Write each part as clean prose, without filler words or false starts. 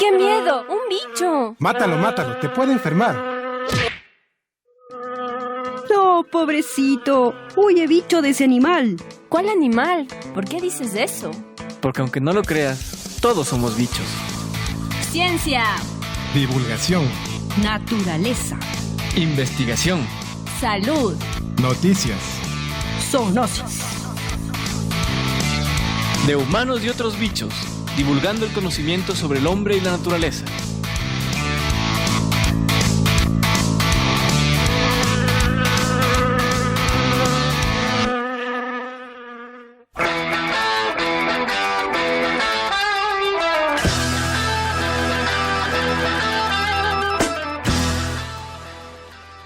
¡Qué miedo! ¡Un bicho! Mátalo, te puede enfermar. No, pobrecito. Huye, bicho, de ese animal. ¿Cuál animal? ¿Por qué dices eso? Porque aunque no lo creas, todos somos bichos. Ciencia, Divulgación, Naturaleza, Investigación. salud, noticias. zoonosis. De humanos y otros bichos, divulgando el conocimiento sobre el hombre y la naturaleza.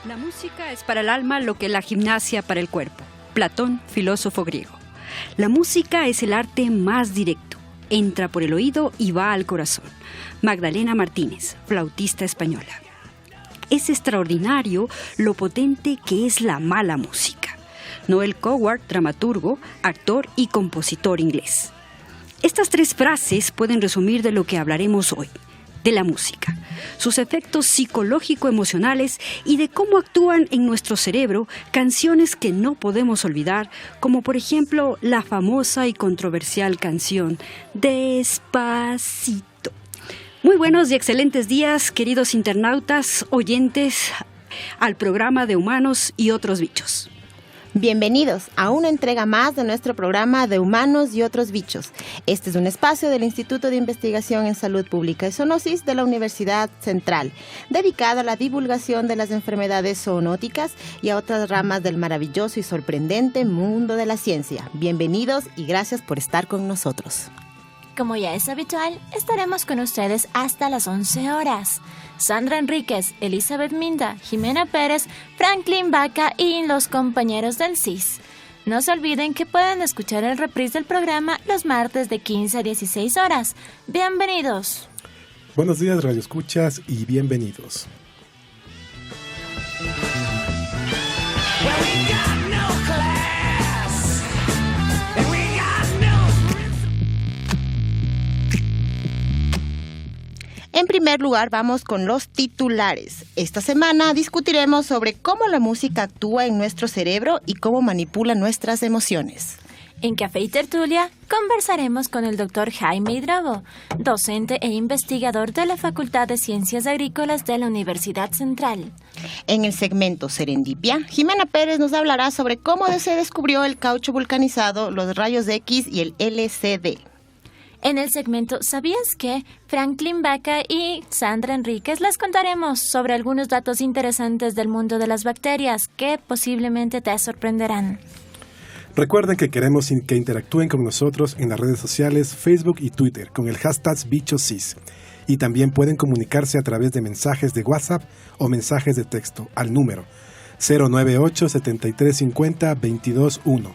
La música es para el alma lo que la gimnasia para el cuerpo. Platón, filósofo griego. La música es el arte más directo. Entra por el oído y va al corazón. Magdalena Martínez, flautista española. Es extraordinario lo potente que es la mala música. Noel Coward, dramaturgo, actor y compositor inglés. Estas 3 frases pueden resumir de lo que hablaremos hoy, de la música, sus efectos psicológico-emocionales y de cómo actúan en nuestro cerebro canciones que no podemos olvidar, como por ejemplo la famosa y controversial canción Despacito. Muy buenos y excelentes días, queridos internautas, oyentes al programa de Humanos y otros bichos. Bienvenidos a una entrega más de nuestro programa de Humanos y otros bichos. Este es un espacio del Instituto de Investigación en Salud Pública y Zoonosis de la Universidad Central, dedicado a la divulgación de las enfermedades zoonóticas y a otras ramas del maravilloso y sorprendente mundo de la ciencia. Bienvenidos y gracias por estar con nosotros. Como ya es habitual, estaremos con ustedes hasta las 11 horas. Sandra Enríquez, Elizabeth Minda, Jimena Pérez, Franklin Vaca y los compañeros del CIS. No se olviden que pueden escuchar el reprise del programa los martes de 15 a 16 horas. Bienvenidos. Buenos días, radioescuchas, y bienvenidos. En primer lugar, vamos con los titulares. Esta semana discutiremos sobre cómo la música actúa en nuestro cerebro y cómo manipula nuestras emociones. En Café y Tertulia conversaremos con el Dr. Jaime Hidrabo, docente e investigador de la Facultad de Ciencias Agrícolas de la Universidad Central. En el segmento Serendipia, Jimena Pérez nos hablará sobre cómo se descubrió el caucho vulcanizado, los rayos X y el LCD. En el segmento ¿Sabías qué?, Franklin Vaca y Sandra Enríquez les contaremos sobre algunos datos interesantes del mundo de las bacterias que posiblemente te sorprenderán. Recuerden que queremos que interactúen con nosotros en las redes sociales Facebook y Twitter con el hashtag BichoSIS. Y también pueden comunicarse a través de mensajes de WhatsApp o mensajes de texto al número 098-7350-221.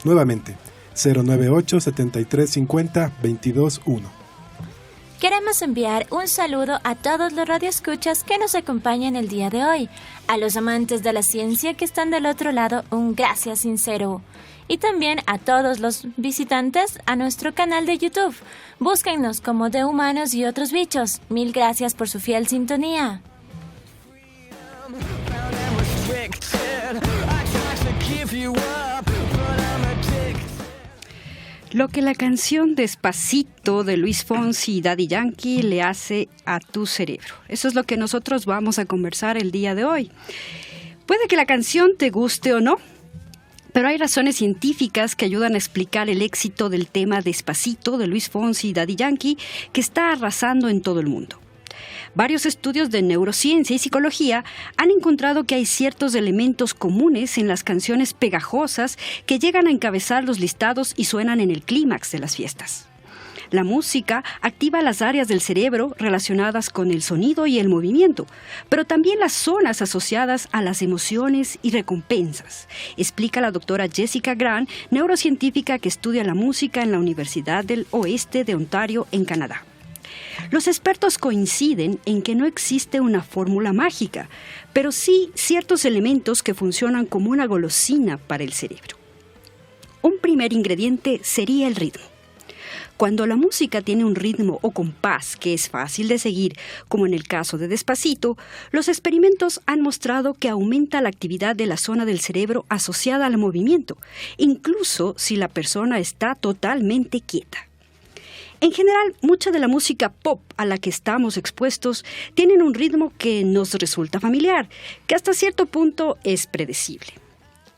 Nuevamente, 098-7350-221. Queremos enviar un saludo a todos los radioescuchas que nos acompañan el día de hoy. A los amantes de la ciencia que están del otro lado, un gracias sincero. Y también a todos los visitantes a nuestro canal de YouTube. Búsquennos como De Humanos y Otros Bichos. Mil gracias por su fiel sintonía. Lo que la canción Despacito de Luis Fonsi y Daddy Yankee le hace a tu cerebro. Eso es lo que nosotros vamos a conversar el día de hoy. Puede que la canción te guste o no, pero hay razones científicas que ayudan a explicar el éxito del tema Despacito de Luis Fonsi y Daddy Yankee, que está arrasando en todo el mundo. Varios estudios de neurociencia y psicología han encontrado que hay ciertos elementos comunes en las canciones pegajosas que llegan a encabezar los listados y suenan en el clímax de las fiestas. La música activa las áreas del cerebro relacionadas con el sonido y el movimiento, pero también las zonas asociadas a las emociones y recompensas, explica la doctora Jessica Grant, neurocientífica que estudia la música en la Universidad del Oeste de Ontario, en Canadá. Los expertos coinciden en que no existe una fórmula mágica, pero sí ciertos elementos que funcionan como una golosina para el cerebro. Un primer ingrediente sería el ritmo. Cuando la música tiene un ritmo o compás que es fácil de seguir, como en el caso de Despacito, los experimentos han mostrado que aumenta la actividad de la zona del cerebro asociada al movimiento, incluso si la persona está totalmente quieta. En general, mucha de la música pop a la que estamos expuestos tienen un ritmo que nos resulta familiar, que hasta cierto punto es predecible.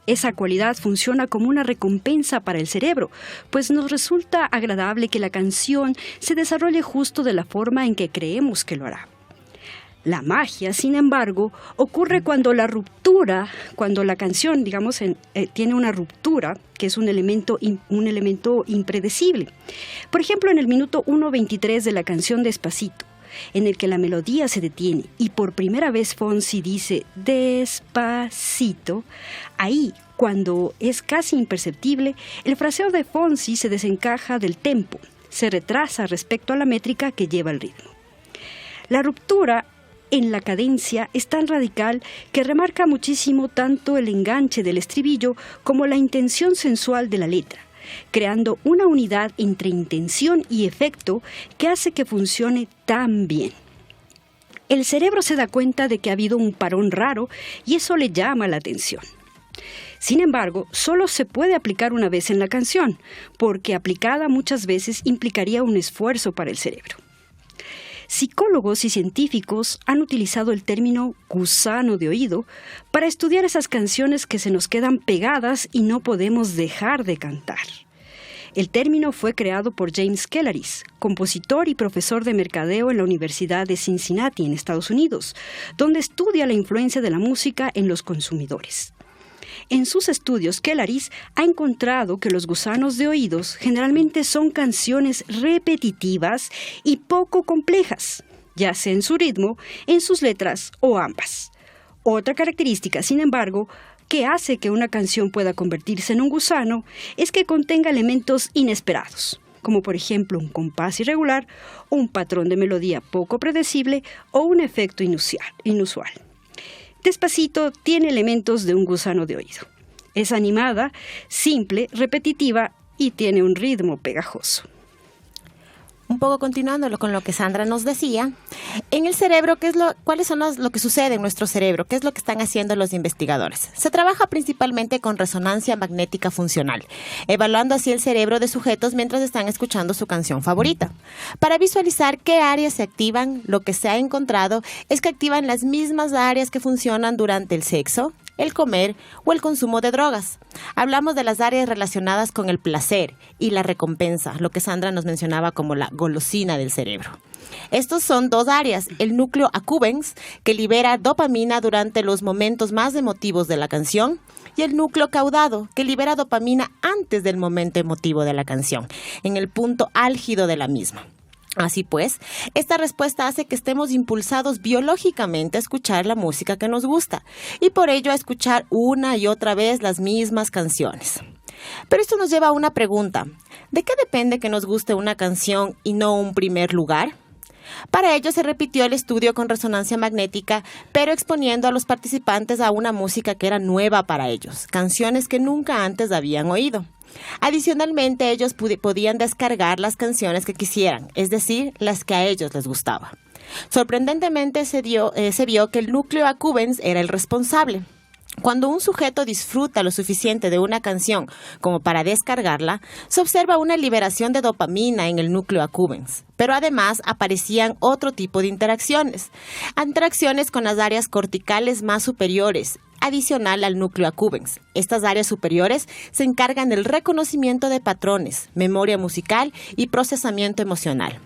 Esa cualidad funciona como una recompensa para el cerebro, pues nos resulta agradable que la canción se desarrolle justo de la forma en que creemos que lo hará. La magia, sin embargo, ocurre cuando la canción, tiene una ruptura, que es un elemento impredecible. Por ejemplo, en el minuto 1:23 de la canción Despacito, en el que la melodía se detiene y por primera vez Fonsi dice despacito, ahí, cuando es casi imperceptible, el fraseo de Fonsi se desencaja del tempo, se retrasa respecto a la métrica que lleva el ritmo. La ruptura en la cadencia es tan radical que remarca muchísimo tanto el enganche del estribillo como la intención sensual de la letra, creando una unidad entre intención y efecto que hace que funcione tan bien. El cerebro se da cuenta de que ha habido un parón raro y eso le llama la atención. Sin embargo, solo se puede aplicar una vez en la canción, porque aplicada muchas veces implicaría un esfuerzo para el cerebro. Psicólogos y científicos han utilizado el término gusano de oído para estudiar esas canciones que se nos quedan pegadas y no podemos dejar de cantar. El término fue creado por James Kellaris, compositor y profesor de mercadeo en la Universidad de Cincinnati, en Estados Unidos, donde estudia la influencia de la música en los consumidores. En sus estudios, Kellaris ha encontrado que los gusanos de oídos generalmente son canciones repetitivas y poco complejas, ya sea en su ritmo, en sus letras o ambas. Otra característica, sin embargo, que hace que una canción pueda convertirse en un gusano es que contenga elementos inesperados, como por ejemplo un compás irregular, un patrón de melodía poco predecible o un efecto inusual. Despacito tiene elementos de un gusano de oído. Es animada, simple, repetitiva y tiene un ritmo pegajoso. Un poco continuando con lo que Sandra nos decía, en el cerebro, ¿cuáles son lo que sucede en nuestro cerebro? ¿Qué es lo que están haciendo los investigadores? Se trabaja principalmente con resonancia magnética funcional, evaluando así el cerebro de sujetos mientras están escuchando su canción favorita. Para visualizar qué áreas se activan, lo que se ha encontrado es que activan las mismas áreas que funcionan durante el sexo, el comer o el consumo de drogas. Hablamos de las áreas relacionadas con el placer y la recompensa, lo que Sandra nos mencionaba como la golosina del cerebro. Estos son dos áreas, el núcleo accumbens, que libera dopamina durante los momentos más emotivos de la canción, y el núcleo caudado, que libera dopamina antes del momento emotivo de la canción, en el punto álgido de la misma. Así pues, esta respuesta hace que estemos impulsados biológicamente a escuchar la música que nos gusta y por ello a escuchar una y otra vez las mismas canciones. Pero esto nos lleva a una pregunta. ¿De qué depende que nos guste una canción y no un primer lugar? Para ello se repitió el estudio con resonancia magnética, pero exponiendo a los participantes a una música que era nueva para ellos, canciones que nunca antes habían oído. Adicionalmente, ellos podían descargar las canciones que quisieran, es decir, las que a ellos les gustaba. Sorprendentemente se vio que el núcleo accumbens era el responsable. Cuando un sujeto disfruta lo suficiente de una canción como para descargarla, se observa una liberación de dopamina en el núcleo accumbens. Pero además aparecían otro tipo de interacciones con las áreas corticales más superiores, adicional al núcleo accumbens. Estas áreas superiores se encargan del reconocimiento de patrones, memoria musical y procesamiento emocional.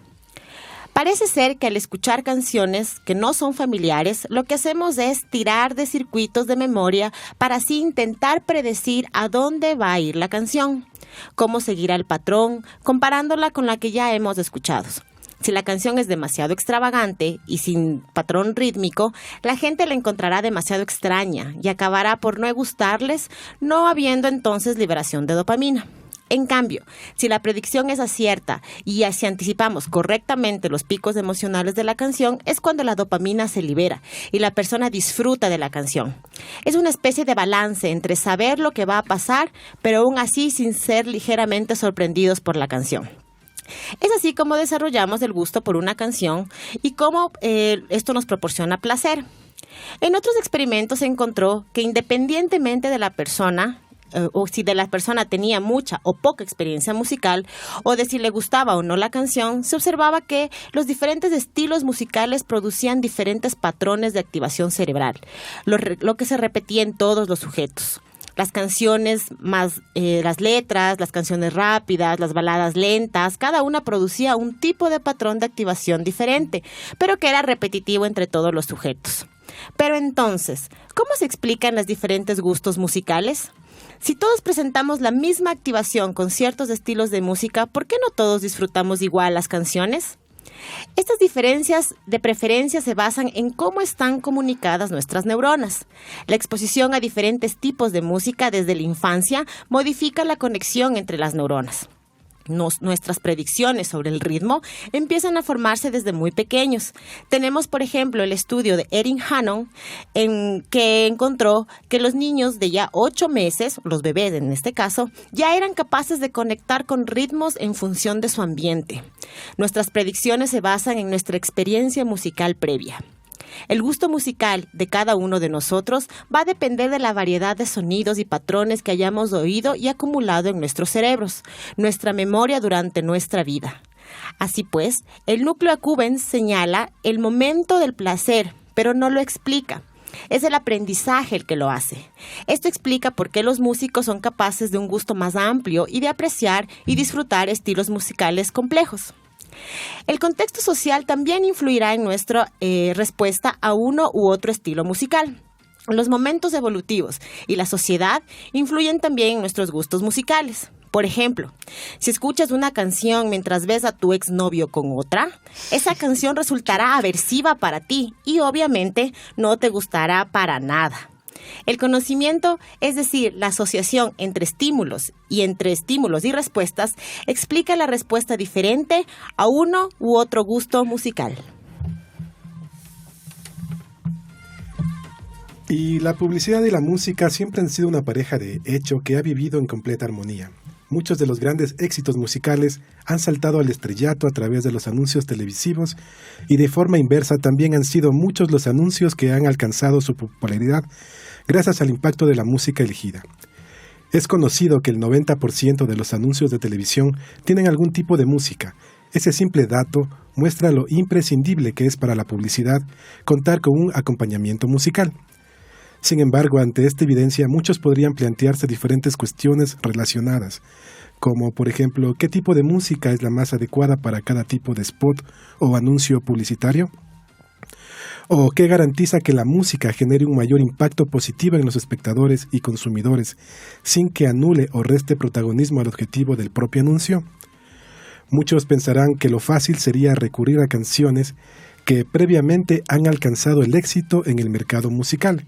Parece ser que al escuchar canciones que no son familiares, lo que hacemos es tirar de circuitos de memoria para así intentar predecir a dónde va a ir la canción, cómo seguirá el patrón, comparándola con la que ya hemos escuchado. Si la canción es demasiado extravagante y sin patrón rítmico, la gente la encontrará demasiado extraña y acabará por no gustarles, no habiendo entonces liberación de dopamina. En cambio, si la predicción es acierta y si anticipamos correctamente los picos emocionales de la canción, es cuando la dopamina se libera y la persona disfruta de la canción. Es una especie de balance entre saber lo que va a pasar, pero aún así sin ser ligeramente sorprendidos por la canción. Es así como desarrollamos el gusto por una canción y cómo esto nos proporciona placer. En otros experimentos se encontró que independientemente de la persona, o si de la persona tenía mucha o poca experiencia musical, o de si le gustaba o no la canción, se observaba que los diferentes estilos musicales producían diferentes patrones de activación cerebral, lo que se repetía en todos los sujetos. Las canciones más, las letras, las canciones rápidas, las baladas lentas, cada una producía un tipo de patrón de activación diferente, pero que era repetitivo entre todos los sujetos. Pero entonces, ¿cómo se explican los diferentes gustos musicales? Si todos presentamos la misma activación con ciertos estilos de música, ¿por qué no todos disfrutamos igual las canciones? Estas diferencias de preferencia se basan en cómo están comunicadas nuestras neuronas. La exposición a diferentes tipos de música desde la infancia modifica la conexión entre las neuronas. Nuestras predicciones sobre el ritmo empiezan a formarse desde muy pequeños. Tenemos, por ejemplo, el estudio de Erin Hannon, que encontró que los niños de ya 8 meses, los bebés en este caso, ya eran capaces de conectar con ritmos en función de su ambiente. Nuestras predicciones se basan en nuestra experiencia musical previa. El gusto musical de cada uno de nosotros va a depender de la variedad de sonidos y patrones que hayamos oído y acumulado en nuestros cerebros, nuestra memoria durante nuestra vida. Así pues, el núcleo accumbens señala el momento del placer, pero no lo explica. Es el aprendizaje el que lo hace. Esto explica por qué los músicos son capaces de un gusto más amplio y de apreciar y disfrutar estilos musicales complejos. El contexto social también influirá en nuestra respuesta a uno u otro estilo musical. Los momentos evolutivos y la sociedad influyen también en nuestros gustos musicales. Por ejemplo, si escuchas una canción mientras ves a tu exnovio con otra, esa canción resultará aversiva para ti y obviamente no te gustará para nada. El conocimiento, es decir, la asociación entre estímulos y respuestas, explica la respuesta diferente a uno u otro gusto musical. Y la publicidad y la música siempre han sido una pareja de hecho que ha vivido en completa armonía. Muchos de los grandes éxitos musicales han saltado al estrellato a través de los anuncios televisivos y de forma inversa también han sido muchos los anuncios que han alcanzado su popularidad gracias al impacto de la música elegida. Es conocido que el 90% de los anuncios de televisión tienen algún tipo de música. Ese simple dato muestra lo imprescindible que es para la publicidad contar con un acompañamiento musical. Sin embargo, ante esta evidencia, muchos podrían plantearse diferentes cuestiones relacionadas, como por ejemplo, ¿qué tipo de música es la más adecuada para cada tipo de spot o anuncio publicitario? ¿O qué garantiza que la música genere un mayor impacto positivo en los espectadores y consumidores, sin que anule o reste protagonismo al objetivo del propio anuncio? Muchos pensarán que lo fácil sería recurrir a canciones que previamente han alcanzado el éxito en el mercado musical.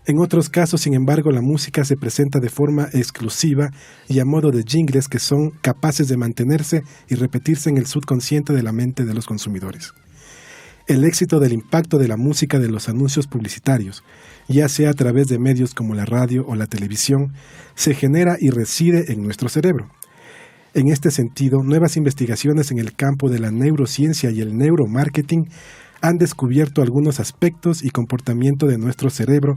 En otros casos, sin embargo, la música se presenta de forma exclusiva y a modo de jingles que son capaces de mantenerse y repetirse en el subconsciente de la mente de los consumidores. El éxito del impacto de la música de los anuncios publicitarios, ya sea a través de medios como la radio o la televisión, se genera y reside en nuestro cerebro. En este sentido, nuevas investigaciones en el campo de la neurociencia y el neuromarketing han descubierto algunos aspectos y comportamiento de nuestro cerebro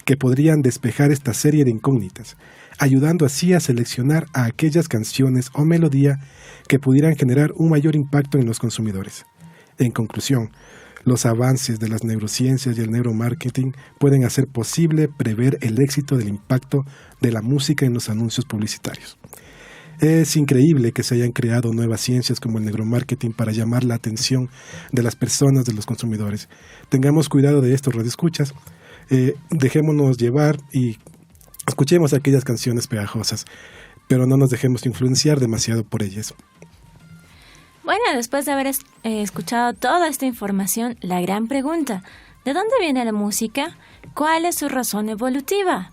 que podrían despejar esta serie de incógnitas, ayudando así a seleccionar a aquellas canciones o melodía que pudieran generar un mayor impacto en los consumidores. En conclusión, los avances de las neurociencias y el neuromarketing pueden hacer posible prever el éxito del impacto de la música en los anuncios publicitarios. Es increíble que se hayan creado nuevas ciencias como el neuromarketing para llamar la atención de las personas, de los consumidores. Tengamos cuidado de estos radioescuchas, dejémonos llevar y escuchemos aquellas canciones pegajosas, pero no nos dejemos influenciar demasiado por ellas. Bueno, después de haber escuchado toda esta información, la gran pregunta, ¿de dónde viene la música? ¿Cuál es su razón evolutiva?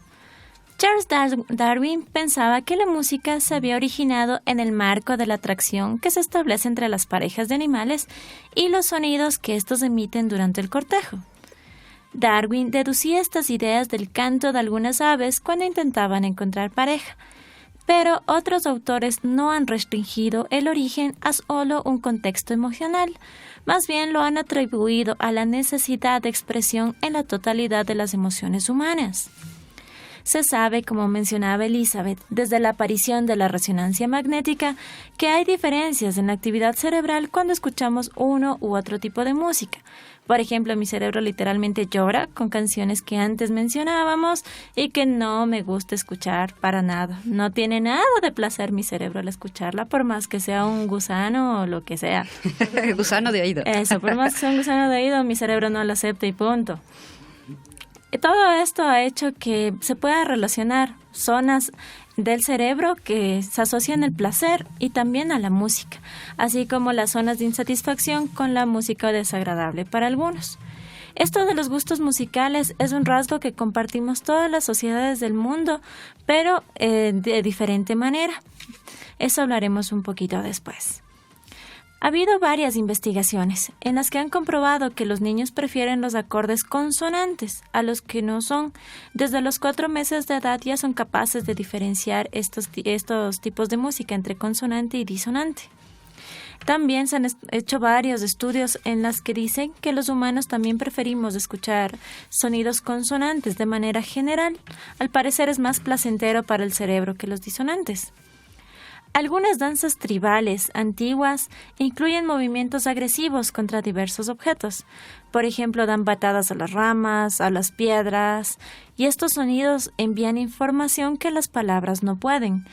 Charles Darwin pensaba que la música se había originado en el marco de la atracción que se establece entre las parejas de animales y los sonidos que estos emiten durante el cortejo. Darwin deducía estas ideas del canto de algunas aves cuando intentaban encontrar pareja. pero otros autores no han restringido el origen a solo un contexto emocional, más bien lo han atribuido a la necesidad de expresión en la totalidad de las emociones humanas. Se sabe, como mencionaba Elizabeth, desde la aparición de la resonancia magnética, que hay diferencias en la actividad cerebral cuando escuchamos uno u otro tipo de música. Por ejemplo, mi cerebro literalmente llora con canciones que antes mencionábamos y que no me gusta escuchar para nada. No tiene nada de placer mi cerebro al escucharla, por más que sea un gusano o lo que sea. Gusano de oído. Eso, por más que sea un gusano de oído, mi cerebro no lo acepta y punto. Todo esto ha hecho que se pueda relacionar zonas del cerebro que se asocian al placer y también a la música, así como las zonas de insatisfacción con la música desagradable para algunos. Esto de los gustos musicales es un rasgo que compartimos todas las sociedades del mundo, pero de diferente manera. Eso hablaremos un poquito después. Ha habido varias investigaciones en las que han comprobado que los niños prefieren los acordes consonantes a los que no son. Desde los 4 meses de edad ya son capaces de diferenciar estos tipos de música entre consonante y disonante. También se han hecho varios estudios en los que dicen que los humanos también preferimos escuchar sonidos consonantes de manera general. Al parecer es más placentero para el cerebro que los disonantes. Algunas danzas tribales antiguas incluyen movimientos agresivos contra diversos objetos. Por ejemplo, dan patadas a las ramas, a las piedras, y estos sonidos envían información que las palabras no pueden.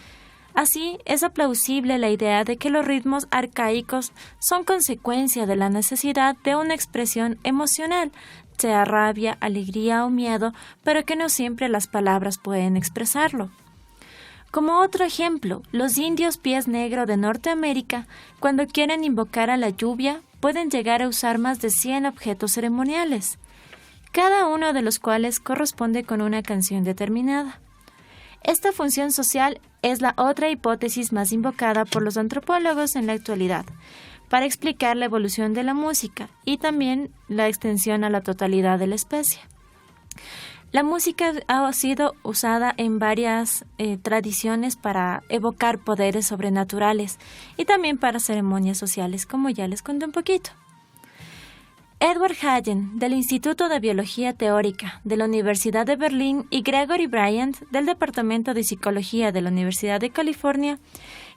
Así, es plausible la idea de que los ritmos arcaicos son consecuencia de la necesidad de una expresión emocional, sea rabia, alegría o miedo, pero que no siempre las palabras pueden expresarlo. Como otro ejemplo, los indios pies negro de Norteamérica, cuando quieren invocar a la lluvia, pueden llegar a usar más de 100 objetos ceremoniales, cada uno de los cuales corresponde con una canción determinada. Esta función social es la otra hipótesis más invocada por los antropólogos en la actualidad, para explicar la evolución de la música y también la extensión a la totalidad de la especie. La música ha sido usada en varias tradiciones para evocar poderes sobrenaturales y también para ceremonias sociales, como ya les conté un poquito. Edward Hagen, del Instituto de Biología Teórica de la Universidad de Berlín, y Gregory Bryant, del Departamento de Psicología de la Universidad de California,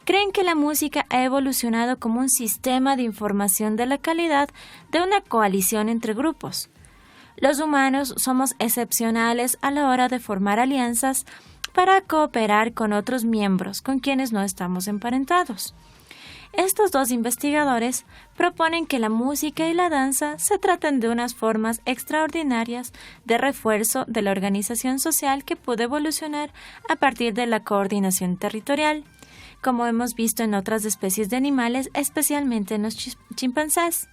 creen que la música ha evolucionado como un sistema de información de la calidad de una coalición entre grupos. Los humanos somos excepcionales a la hora de formar alianzas para cooperar con otros miembros con quienes no estamos emparentados. Estos dos investigadores proponen que la música y la danza se tratan de unas formas extraordinarias de refuerzo de la organización social que pudo evolucionar a partir de la coordinación territorial, como hemos visto en otras especies de animales, especialmente en los chimpancés.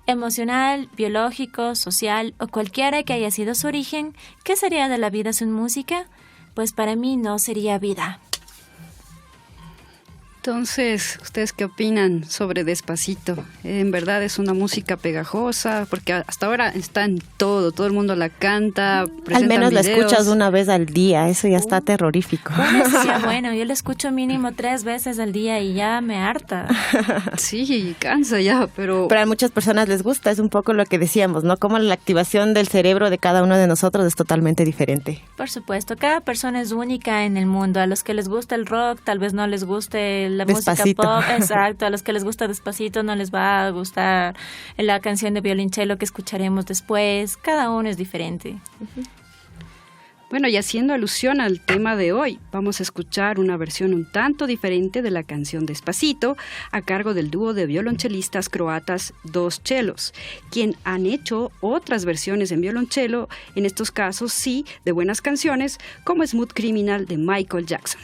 Emocional, biológico, social o cualquiera que haya sido su origen, ¿qué sería de la vida sin música? Pues para mí no sería vida. Entonces, ¿ustedes qué opinan sobre Despacito? ¿En verdad es una música pegajosa? Porque hasta ahora está en todo el mundo la canta, al menos videos. La escuchas una vez al día, eso ya está terrorífico. Bueno, yo la escucho mínimo 3 veces al día y ya me harta. Sí, cansa ya, pero a muchas personas les gusta, es un poco lo que decíamos, ¿no? Como la activación del cerebro de cada uno de nosotros es totalmente diferente. Por supuesto, cada persona es única en el mundo. A los que les gusta el rock, tal vez no les guste la Despacito. música pop, exacto. A los que les gusta Despacito no les va a gustar la canción de violonchelo que escucharemos después. Cada uno es diferente. Bueno, y haciendo alusión al tema de hoy, vamos a escuchar una versión un tanto diferente de la canción Despacito, a cargo del dúo de violonchelistas croatas Dos Chelos, quien han hecho otras versiones en violonchelo, en estos casos sí, de buenas canciones, como Smooth Criminal de Michael Jackson.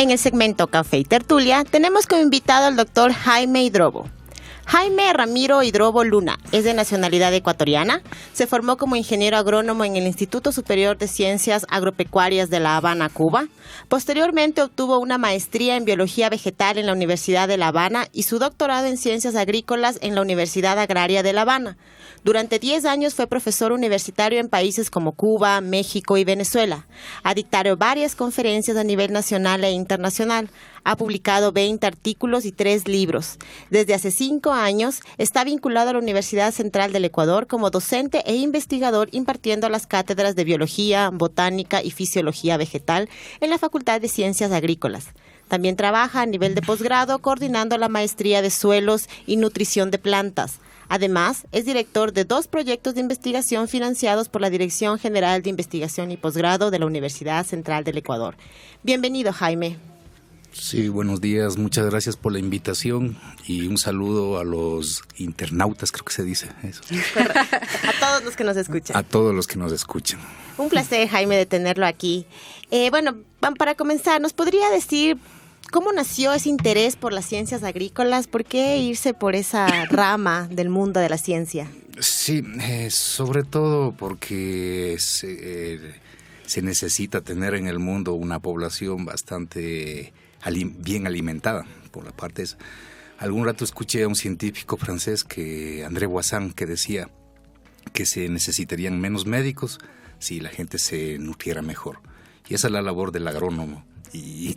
En el segmento Café y Tertulia tenemos como invitado al doctor Jaime Hidrobo. Jaime Ramiro Hidrobo Luna es de nacionalidad ecuatoriana. Se formó como ingeniero agrónomo en el Instituto Superior de Ciencias Agropecuarias de La Habana, Cuba. Posteriormente obtuvo una maestría en biología vegetal en la Universidad de La Habana y su doctorado en ciencias agrícolas en la Universidad Agraria de La Habana. Durante 10 años fue profesor universitario en países como Cuba, México y Venezuela. Ha dictado varias conferencias a nivel nacional e internacional. Ha publicado 20 artículos y 3 libros. Desde hace 5 años está vinculado a la Universidad Central del Ecuador como docente e investigador impartiendo las cátedras de Biología, Botánica y Fisiología Vegetal en la Facultad de Ciencias Agrícolas. También trabaja a nivel de posgrado coordinando la maestría de Suelos y Nutrición de Plantas. Además, es director de 2 proyectos de investigación financiados por la Dirección General de Investigación y Posgrado de la Universidad Central del Ecuador. Bienvenido, Jaime. Sí, buenos días. Muchas gracias por la invitación y un saludo a los internautas, creo que se dice eso. A todos los que nos escuchan. A todos los que nos escuchan. Un placer, Jaime, de tenerlo aquí. Bueno, para comenzar, ¿nos podría decir cómo nació ese interés por las ciencias agrícolas? ¿Por qué irse por esa rama del mundo de la ciencia? Sí, sobre todo porque se necesita tener en el mundo una población bastante bien alimentada, por la parte esa. Algún rato escuché a un científico francés, André Voisin, que decía que se necesitarían menos médicos si la gente se nutriera mejor. Y esa es la labor del agrónomo. Y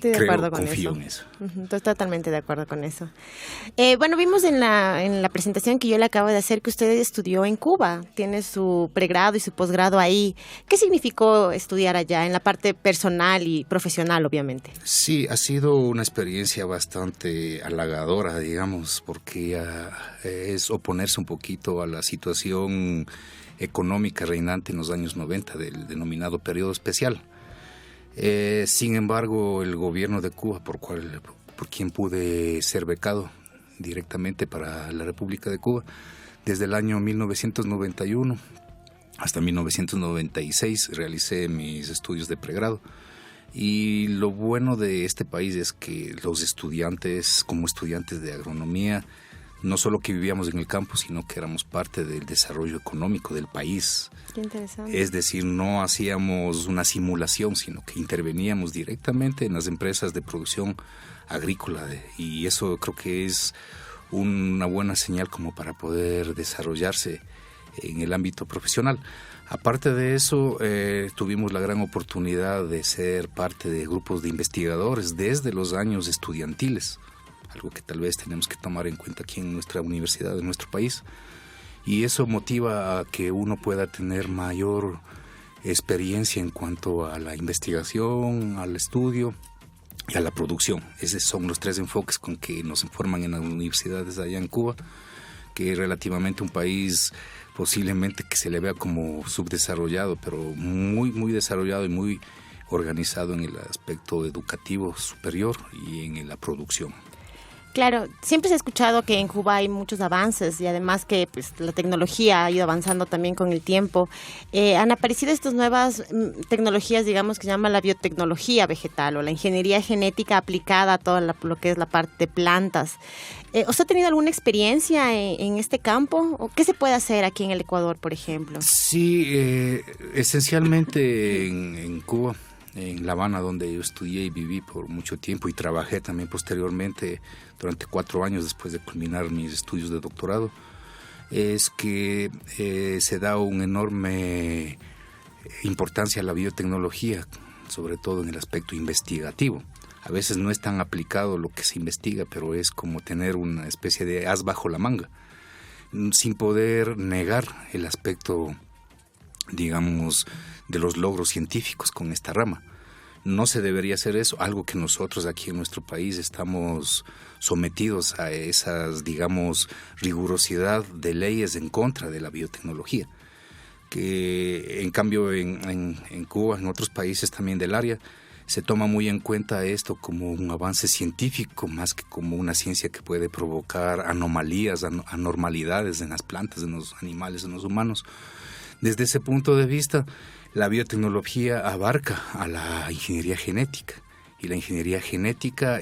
confío en eso. Estoy totalmente de acuerdo con eso. Bueno, vimos en la presentación que yo le acabo de hacer que usted estudió en Cuba. Tiene su pregrado y su posgrado ahí. ¿Qué significó estudiar allá en la parte personal y profesional, obviamente? Sí, ha sido una experiencia bastante halagadora, digamos, porque es oponerse un poquito a la situación económica reinante en los años 90 del denominado periodo especial. Sin embargo, el gobierno de Cuba, por quien pude ser becado directamente para la República de Cuba, desde el año 1991 hasta 1996 realicé mis estudios de pregrado. Y lo bueno de este país es que los estudiantes, como estudiantes de agronomía, no solo que vivíamos en el campo, sino que éramos parte del desarrollo económico del país. Qué interesante. Es decir, no hacíamos una simulación, sino que interveníamos directamente en las empresas de producción agrícola. Y eso creo que es una buena señal como para poder desarrollarse en el ámbito profesional. Aparte de eso, tuvimos la gran oportunidad de ser parte de grupos de investigadores desde los años estudiantiles, algo que tal vez tenemos que tomar en cuenta aquí en nuestra universidad, en nuestro país. Y eso motiva a que uno pueda tener mayor experiencia en cuanto a la investigación, al estudio y a la producción. Esos son los 3 enfoques con que nos forman en las universidades allá en Cuba, que es relativamente un país posiblemente que se le vea como subdesarrollado, pero muy, muy desarrollado y muy organizado en el aspecto educativo superior y en la producción. Claro, siempre se ha escuchado que en Cuba hay muchos avances y además que la tecnología ha ido avanzando también con el tiempo. Han aparecido estas nuevas tecnologías, digamos, que se llama la biotecnología vegetal o la ingeniería genética aplicada a todo lo que es la parte de plantas. ¿Usted ha tenido alguna experiencia en este campo? ¿O qué se puede hacer aquí en el Ecuador, por ejemplo? Sí, esencialmente en Cuba, en La Habana, donde yo estudié y viví por mucho tiempo y trabajé también posteriormente durante 4 años después de culminar mis estudios de doctorado, es que se da una enorme importancia a la biotecnología, sobre todo en el aspecto investigativo. A veces no es tan aplicado lo que se investiga, pero es como tener una especie de as bajo la manga, sin poder negar el aspecto, digamos, de los logros científicos con esta rama. No se debería hacer eso, algo que nosotros aquí en nuestro país estamos sometidos a esas, digamos, rigurosidad de leyes en contra de la biotecnología, que en cambio en Cuba, en otros países también del área, se toma muy en cuenta esto como un avance científico más que como una ciencia que puede provocar anomalías, anormalidades en las plantas, en los animales, en los humanos. Desde ese punto de vista, la biotecnología abarca a la ingeniería genética y la ingeniería genética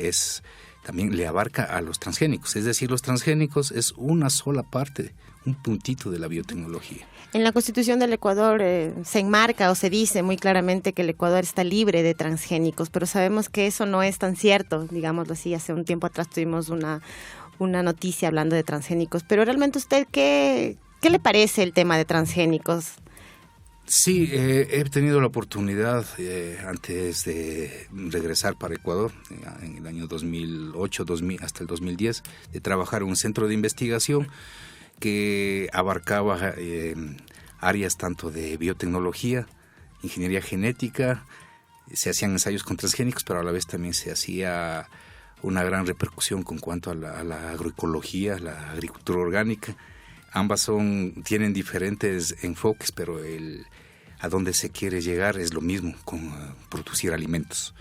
también le abarca a los transgénicos. Es decir, los transgénicos es una sola parte, un puntito de la biotecnología. En la Constitución del Ecuador se enmarca o se dice muy claramente que el Ecuador está libre de transgénicos, pero sabemos que eso no es tan cierto, digámoslo así. Hace un tiempo atrás tuvimos una noticia hablando de transgénicos, pero realmente usted, ¿qué le parece el tema de transgénicos? Sí, he tenido la oportunidad antes de regresar para Ecuador, en el año 2008, hasta el 2010, de trabajar en un centro de investigación que abarcaba áreas tanto de biotecnología, ingeniería genética. Se hacían ensayos con transgénicos, pero a la vez también se hacía una gran repercusión con cuanto a la agroecología, la agricultura orgánica. Ambas tienen diferentes enfoques, pero a donde se quiere llegar es lo mismo, con producir alimentos.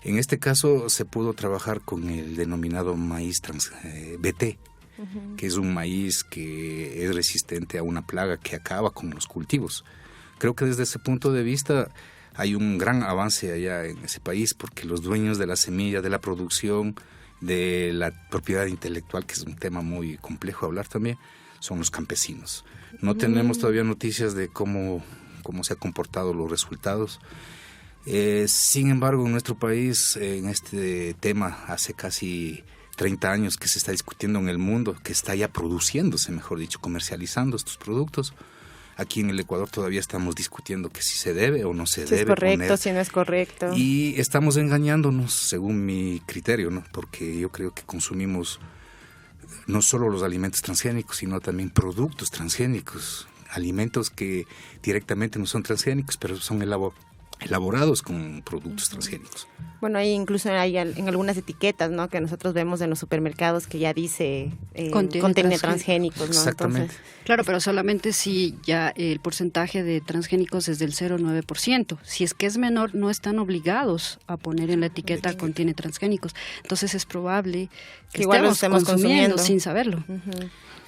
En este caso se pudo trabajar con el denominado maíz BT, que es un maíz que es resistente a una plaga que acaba con los cultivos. Creo que desde ese punto de vista hay un gran avance allá en ese país, porque los dueños de la semilla, de la producción, de la propiedad intelectual, que es un tema muy complejo hablar también, son los campesinos. No tenemos todavía noticias de cómo se han comportado los resultados. Sin embargo, en nuestro país, en este tema, hace casi 30 años que se está discutiendo en el mundo, que está ya produciéndose, mejor dicho, comercializando estos productos. Aquí en el Ecuador todavía estamos discutiendo que si se debe o no se debe. Si es correcto, si no es correcto. Y estamos engañándonos, según mi criterio, ¿no? Porque yo creo que consumimos no solo los alimentos transgénicos, sino también productos transgénicos, alimentos que directamente no son transgénicos, pero son elaborados con productos transgénicos. Bueno, ahí incluso hay en algunas etiquetas, ¿no?, que nosotros vemos en los supermercados que ya dice contiene transgénicos, ¿no? Exactamente. Entonces, claro, pero solamente si ya el porcentaje de transgénicos es del 0,9%. Si es que es menor, no están obligados a poner en la etiqueta contiene transgénicos. Entonces es probable que igual lo estemos estemos consumiendo sin saberlo.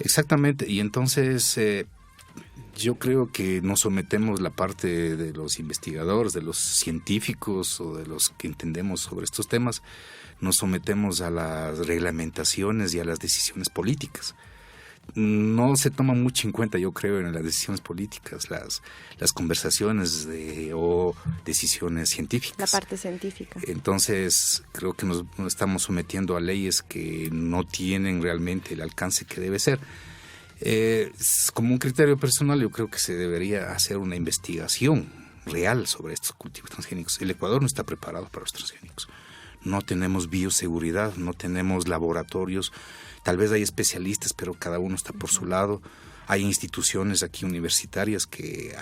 Exactamente, y entonces yo creo que nos sometemos, la parte de los investigadores, de los científicos o de los que entendemos sobre estos temas, nos sometemos a las reglamentaciones y a las decisiones políticas. No se toma mucho en cuenta, yo creo, en las decisiones políticas, las conversaciones o decisiones científicas. La parte científica. Entonces, creo que nos estamos sometiendo a leyes que no tienen realmente el alcance que debe ser. Como un criterio personal, yo creo que se debería hacer una investigación real sobre estos cultivos transgénicos. El Ecuador no está preparado para los transgénicos. No tenemos bioseguridad, no tenemos laboratorios. Tal vez hay especialistas, pero cada uno está por su lado. Hay instituciones aquí universitarias que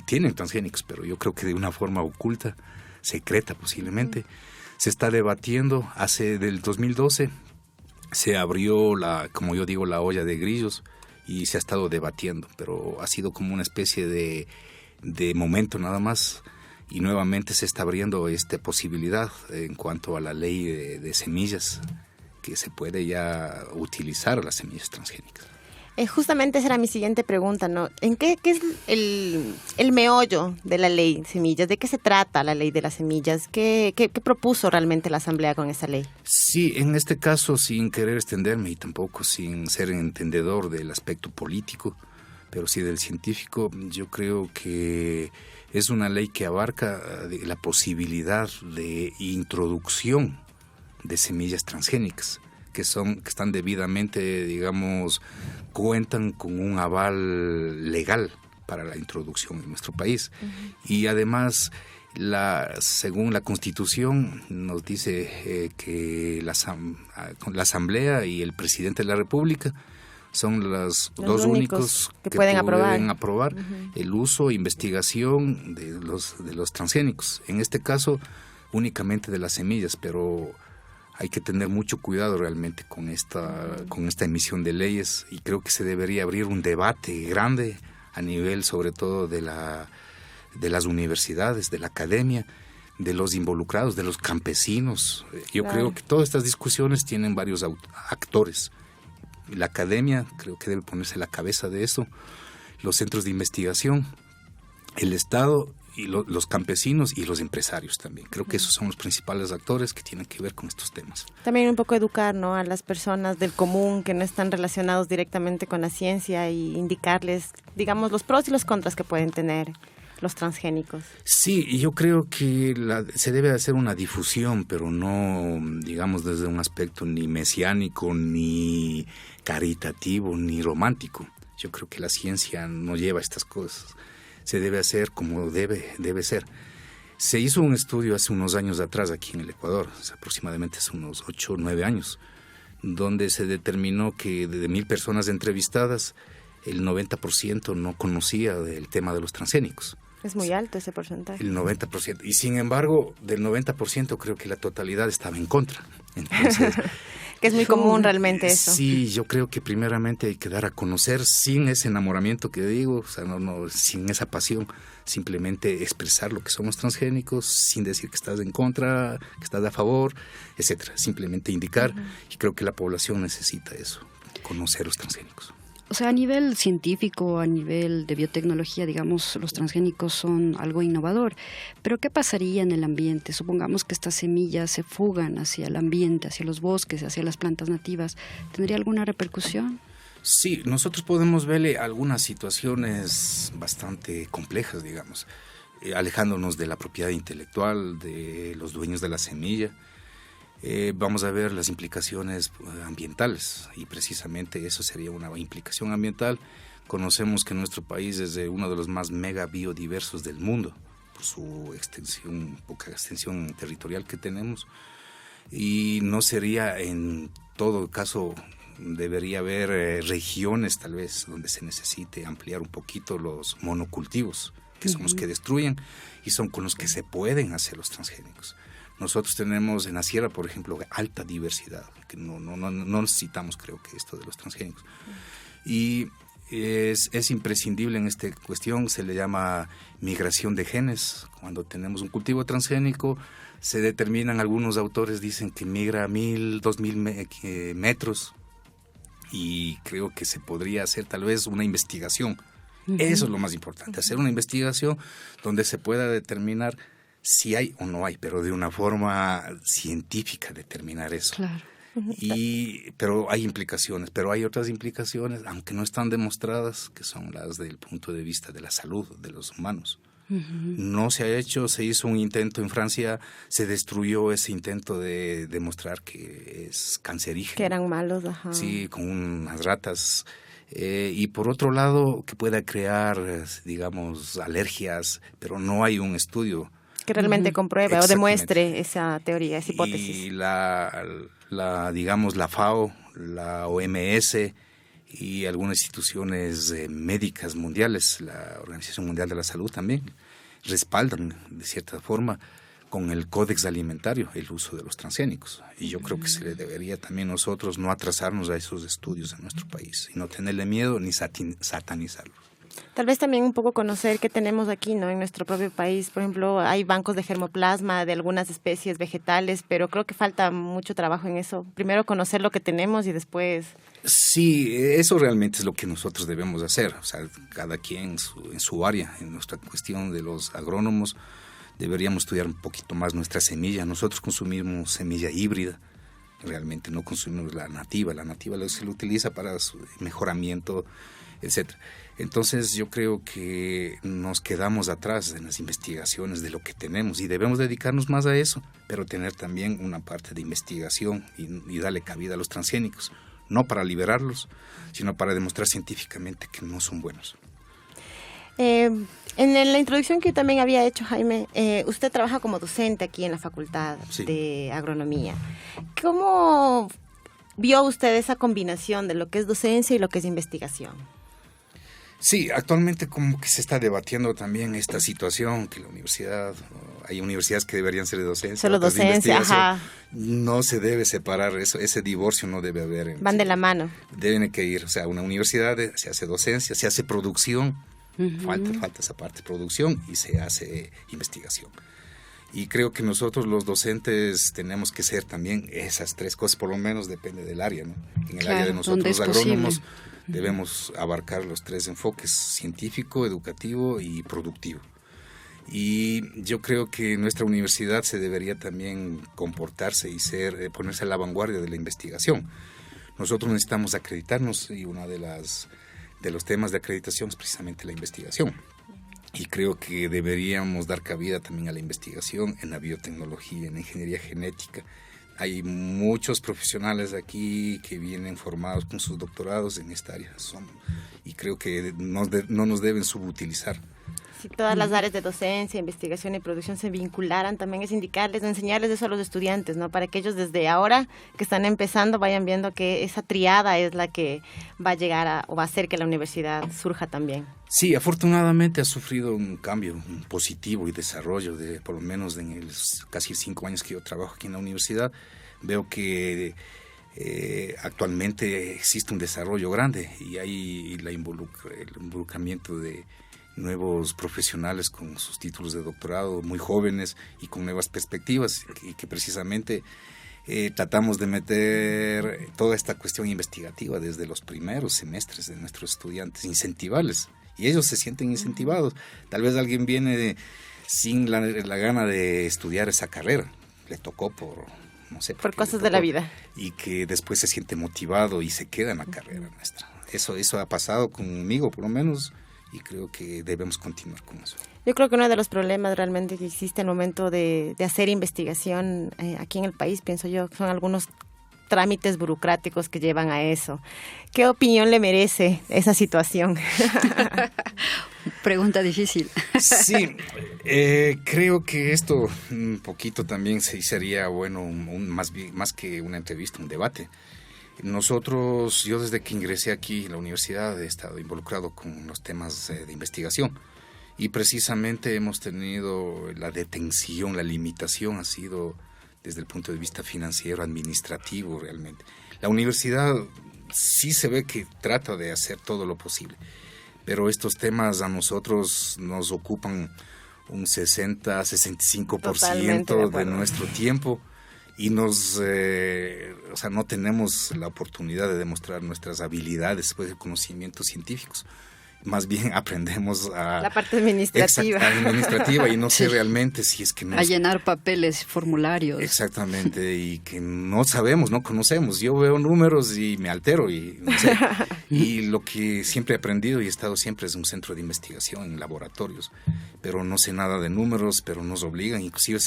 tienen transgénicos, pero yo creo que de una forma oculta, secreta posiblemente. Se está debatiendo. Del 2012 se abrió como yo digo, la olla de grillos, y se ha estado debatiendo, pero ha sido como una especie de momento nada más, y nuevamente se está abriendo esta posibilidad en cuanto a la ley de semillas, que se puede ya utilizar las semillas transgénicas. Justamente esa era mi siguiente pregunta, ¿no? ¿En qué es el meollo de la ley de semillas? ¿De qué se trata la ley de las semillas? ¿Qué propuso realmente la Asamblea con esa ley? Sí, en este caso, sin querer extenderme y tampoco sin ser entendedor del aspecto político, pero sí del científico, yo creo que es una ley que abarca la posibilidad de introducción de semillas transgénicas, que están debidamente, digamos, cuentan con un aval legal para la introducción en nuestro país. Y además, según la Constitución, nos dice que la Asamblea y el Presidente de la República son los dos únicos que pueden aprobar el uso e investigación de los transgénicos. En este caso, únicamente de las semillas, pero hay que tener mucho cuidado realmente con esta emisión de leyes, y creo que se debería abrir un debate grande a nivel sobre todo de las universidades, de la academia, de los involucrados, de los campesinos. Yo creo que todas estas discusiones tienen varios actores. La academia creo que debe ponerse a la cabeza de eso, los centros de investigación, el Estado los campesinos y los empresarios también. Creo que esos son los principales actores que tienen que ver con estos temas. También un poco educar, ¿no?, a las personas del común que no están relacionados directamente con la ciencia y indicarles, digamos, los pros y los contras que pueden tener los transgénicos. Sí, y yo creo que se debe hacer una difusión, pero no, digamos, desde un aspecto ni mesiánico, ni caritativo, ni romántico. Yo creo que la ciencia no lleva estas cosas. Se debe hacer como debe ser. Se hizo un estudio hace unos años atrás aquí en el Ecuador, aproximadamente hace unos 8 o 9 años, donde se determinó que de 1,000 personas entrevistadas, el 90% no conocía del tema de los transgénicos. Es muy alto ese porcentaje. El 90%. Y sin embargo, del 90% creo que la totalidad estaba en contra. Entonces, que es muy común realmente eso. Sí, yo creo que primeramente hay que dar a conocer sin ese enamoramiento que digo, o sea, no, sin esa pasión, simplemente expresar lo que son los transgénicos, sin decir que estás en contra, que estás a favor, etcétera. Simplemente indicar, y creo que la población necesita eso, conocer los transgénicos. O sea, a nivel científico, a nivel de biotecnología, digamos, los transgénicos son algo innovador. Pero ¿qué pasaría en el ambiente? Supongamos que estas semillas se fugan hacia el ambiente, hacia los bosques, hacia las plantas nativas. ¿Tendría alguna repercusión? Sí, nosotros podemos verle algunas situaciones bastante complejas, digamos, alejándonos de la propiedad intelectual, de los dueños de la semilla. Vamos a ver las implicaciones ambientales, y precisamente eso sería una implicación ambiental. Conocemos que nuestro país es uno de los más mega biodiversos del mundo por su extensión, poca extensión territorial que tenemos, y no sería, en todo caso, debería haber regiones tal vez donde se necesite ampliar un poquito los monocultivos, que son los que destruyen y son con los que se pueden hacer los transgénicos. Nosotros tenemos en la sierra, por ejemplo, alta diversidad, que no necesitamos, creo que, esto de los transgénicos. Y es imprescindible en esta cuestión, se le llama migración de genes. Cuando tenemos un cultivo transgénico, se determinan, algunos autores dicen que migra a 1,000, 2,000 metros, y creo que se podría hacer tal vez una investigación. Eso es lo más importante, hacer una investigación donde se pueda determinar si hay o no hay, pero de una forma científica determinar eso. Claro. Pero hay implicaciones, pero hay otras implicaciones, aunque no están demostradas, que son las del punto de vista de la salud de los humanos. No se ha hecho, se hizo un intento en Francia, se destruyó ese intento de demostrar que es cancerígeno. Que eran malos, ajá. Sí, con unas ratas. Y por otro lado, que pueda crear, digamos, alergias, pero no hay un estudio que realmente compruebe o demuestre esa teoría, esa hipótesis. Y digamos, la FAO, la OMS y algunas instituciones médicas mundiales, la Organización Mundial de la Salud también, respaldan de cierta forma con el Códex Alimentario el uso de los transgénicos. Y yo creo que se le debería también nosotros no atrasarnos a esos estudios en nuestro país y no tenerle miedo ni satanizarlos. Tal vez también un poco conocer qué tenemos aquí, ¿no?, en nuestro propio país. Por ejemplo, hay bancos de germoplasma de algunas especies vegetales, pero creo que falta mucho trabajo en eso. Primero conocer lo que tenemos y después... Sí, eso realmente es lo que nosotros debemos hacer. O sea, cada quien en su área, en nuestra cuestión de los agrónomos, deberíamos estudiar un poquito más nuestra semilla. Nosotros consumimos semilla híbrida, realmente no consumimos la nativa. La nativa se lo utiliza para su mejoramiento, etcétera. Entonces yo creo que nos quedamos atrás en las investigaciones de lo que tenemos y debemos dedicarnos más a eso, pero tener también una parte de investigación y darle cabida a los transgénicos, no para liberarlos, sino para demostrar científicamente que no son buenos. En la introducción que también había hecho, Jaime, usted trabaja como docente aquí en la Facultad de Agronomía. ¿Cómo vio usted esa combinación de lo que es docencia y lo que es investigación? Sí, actualmente como que se está debatiendo también esta situación, que la universidad, hay universidades que deberían ser de docencia. Solo docencia, ajá. No se debe separar, ese divorcio no debe haber. Van de la mano. Deben que ir, o sea, una universidad se hace docencia, se hace producción, falta esa parte, producción, y se hace investigación. Y creo que nosotros los docentes tenemos que ser también esas tres cosas, por lo menos depende del área, ¿no? En el área de nosotros los agrónomos debemos abarcar los tres enfoques: científico, educativo y productivo. Y yo creo que nuestra universidad se debería también comportarse y ponerse a la vanguardia de la investigación. Nosotros necesitamos acreditarnos y uno de los temas de acreditación es precisamente la investigación. Y creo que deberíamos dar cabida también a la investigación en la biotecnología, en la ingeniería genética. Hay muchos profesionales aquí que vienen formados con sus doctorados en esta área y creo que no nos deben subutilizar. Si todas las áreas de docencia, investigación y producción se vincularan, también es indicarles, enseñarles eso a los estudiantes, ¿no? Para que ellos desde ahora que están empezando vayan viendo que esa triada es la que va a llegar o va a hacer que la universidad surja también. Sí, afortunadamente ha sufrido un cambio positivo y desarrollo por lo menos en casi 5 años que yo trabajo aquí en la universidad. Veo que actualmente existe un desarrollo grande y hay el involucramiento de nuevos profesionales con sus títulos de doctorado, muy jóvenes y con nuevas perspectivas, y que precisamente tratamos de meter toda esta cuestión investigativa desde los primeros semestres de nuestros estudiantes, incentivarles, y ellos se sienten incentivados. Tal vez alguien viene sin la gana de estudiar esa carrera, le tocó por cosas de la vida, y que después se siente motivado y se queda en la carrera nuestra. Eso ha pasado conmigo, por lo menos, y creo que debemos continuar con eso. Yo creo que uno de los problemas realmente que existe al momento de hacer investigación aquí en el país, pienso yo, son algunos trámites burocráticos que llevan a eso. ¿Qué opinión le merece esa situación? Pregunta difícil. Sí, creo que esto un poquito también sería bueno, más que una entrevista, un debate. Yo desde que ingresé aquí en la universidad he estado involucrado con los temas de investigación y precisamente hemos tenido la detención, la limitación ha sido desde el punto de vista financiero, administrativo realmente. La universidad sí se ve que trata de hacer todo lo posible, pero estos temas a nosotros nos ocupan un 60-65% de nuestro tiempo. Y no tenemos la oportunidad de demostrar nuestras habilidades, pues, de conocimientos científicos. Más bien aprendemos la parte administrativa. Y no sé realmente si es que a llenar papeles, formularios. Exactamente, y que no sabemos, no conocemos. Yo veo números y me altero y no sé. Y lo que siempre he aprendido y he estado siempre es un centro de investigación en laboratorios, pero no sé nada de números, pero nos obligan, inclusive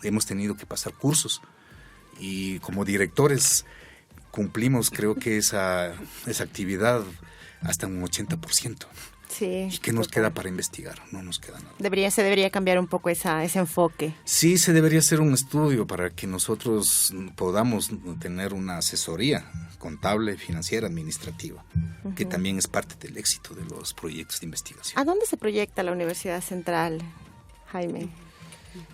hemos tenido que pasar cursos. Y como directores cumplimos, creo que esa actividad hasta un 80%. Sí. ¿Y qué nos queda para investigar? No nos queda nada. Se debería cambiar un poco ese enfoque. Sí, se debería hacer un estudio para que nosotros podamos tener una asesoría contable, financiera, administrativa, que también es parte del éxito de los proyectos de investigación. ¿A dónde se proyecta la Universidad Central, Jaime?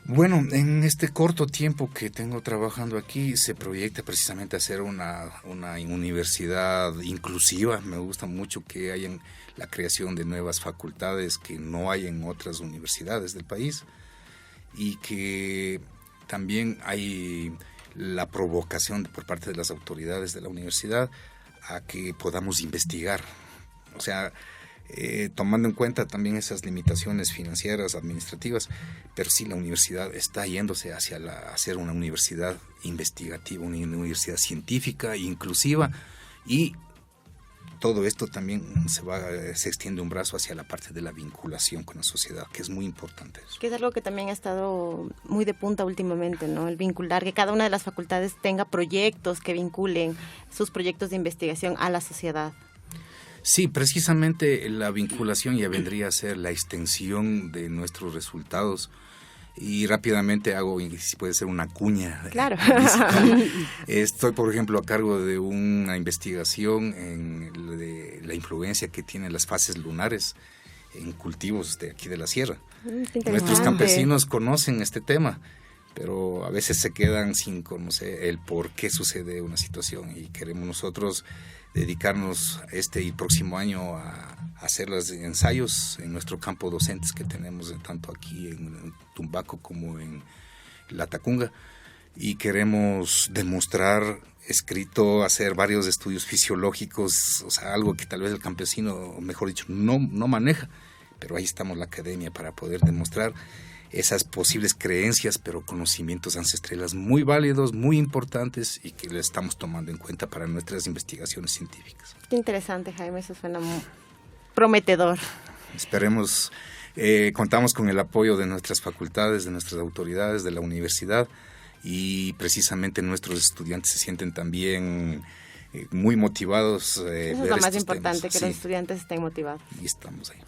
Bueno, en este corto tiempo que tengo trabajando aquí, se proyecta precisamente hacer una universidad inclusiva. Me gusta mucho que haya la creación de nuevas facultades que no hay en otras universidades del país y que también hay la provocación por parte de las autoridades de la universidad a que podamos investigar. O sea, tomando en cuenta también esas limitaciones financieras, administrativas, pero sí la universidad está yéndose hacia hacer una universidad investigativa, una universidad científica, inclusiva, y todo esto también se extiende un brazo hacia la parte de la vinculación con la sociedad, que es muy importante eso. Que es algo que también ha estado muy de punta últimamente, ¿no? El vincular, que cada una de las facultades tenga proyectos que vinculen sus proyectos de investigación a la sociedad. Sí, precisamente la vinculación ya vendría a ser la extensión de nuestros resultados y rápidamente hago, si puede ser una cuña. Claro. Estoy, por ejemplo, a cargo de una investigación de la influencia que tienen las fases lunares en cultivos de aquí de la sierra. Nuestros campesinos conocen este tema, pero a veces se quedan sin conocer el por qué sucede una situación y queremos nosotros dedicarnos este y próximo año a hacer los ensayos en nuestro campo docentes que tenemos tanto aquí en Tumbaco como en Latacunga y queremos demostrar escrito, hacer varios estudios fisiológicos, o sea, algo que tal vez el campesino, mejor dicho, no maneja, pero ahí estamos la academia para poder demostrar esas posibles creencias, pero conocimientos ancestrales muy válidos, muy importantes y que le estamos tomando en cuenta para nuestras investigaciones científicas. Qué interesante, Jaime, eso suena muy prometedor. Esperemos, contamos con el apoyo de nuestras facultades, de nuestras autoridades, de la universidad, y precisamente nuestros estudiantes se sienten también muy motivados. Eso es lo más importante, que los estudiantes estén motivados. Y estamos ahí.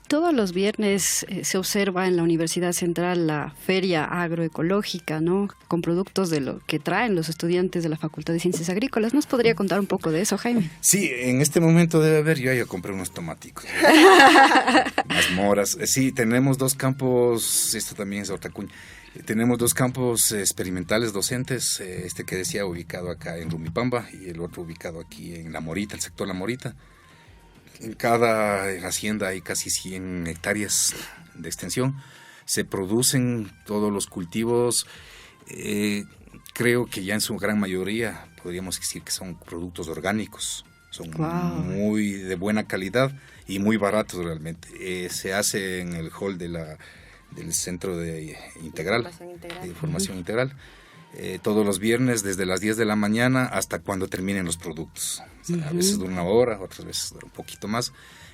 Todos los viernes se observa en la Universidad Central la feria agroecológica, ¿no? Con productos de lo que traen los estudiantes de la Facultad de Ciencias Agrícolas. ¿Nos podría contar un poco de eso, Jaime? Sí, en este momento debe haber, yo ya compré unos tomáticos, unas moras. Sí, tenemos 2 campos, esto también es otra cuña. Tenemos 2 campos experimentales docentes, este que decía ubicado acá en Rumipamba y el otro ubicado aquí en La Morita, el sector La Morita. En cada hacienda hay casi 100 hectáreas de extensión. Se producen todos los cultivos, creo que ya en su gran mayoría podríamos decir que son productos orgánicos. Son muy de buena calidad y muy baratos realmente. Se hace en el hall del Centro de Formación Integral. Todos los viernes desde las 10 de la mañana hasta cuando terminen los productos. A veces de 1 hora, otras veces de un poquito más.